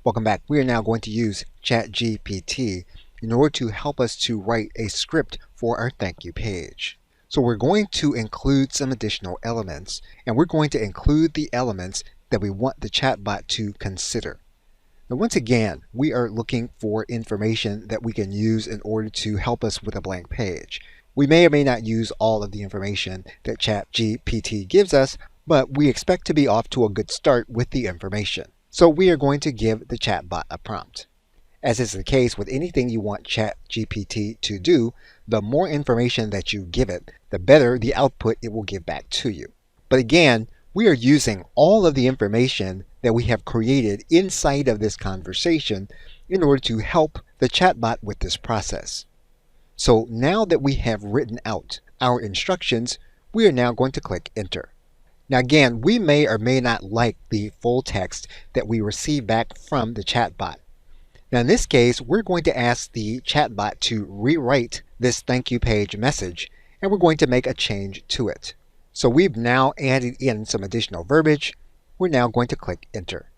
Welcome back. We are now going to use ChatGPT in order to help us to write a script for our thank you page. So we're going to include some additional elements, and we're going to include the elements that we want the chatbot to consider. Now once again, we are looking for information that we can use in order to help us with a blank page. We may or may not use all of the information that ChatGPT gives us, but we expect to be off to a good start with the information. So we are going to give the chatbot a prompt. As is the case with anything you want ChatGPT to do, the more information that you give it, the better the output it will give back to you. But again, we are using all of the information that we have created inside of this conversation in order to help the chatbot with this process. So now that we have written out our instructions, we are now going to click Enter. Now again, we may or may not like the full text that we receive back from the chatbot. Now in this case, we're going to ask the chatbot to rewrite this thank you page message, and we're going to make a change to it. So we've now added in some additional verbiage. We're now going to click Enter.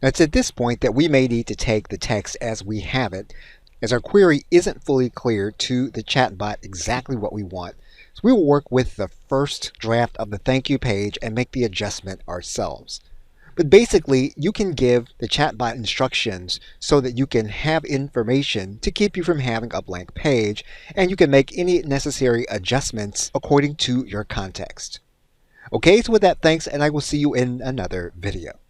Now it's at this point that we may need to take the text as we have it, as our query isn't fully clear to the chatbot exactly what we want. So we will work with the first draft of the thank you page and make the adjustment ourselves. But basically, you can give the chatbot instructions so that you can have information to keep you from having a blank page, and you can make any necessary adjustments according to your context. Okay, so with that, thanks, and I will see you in another video.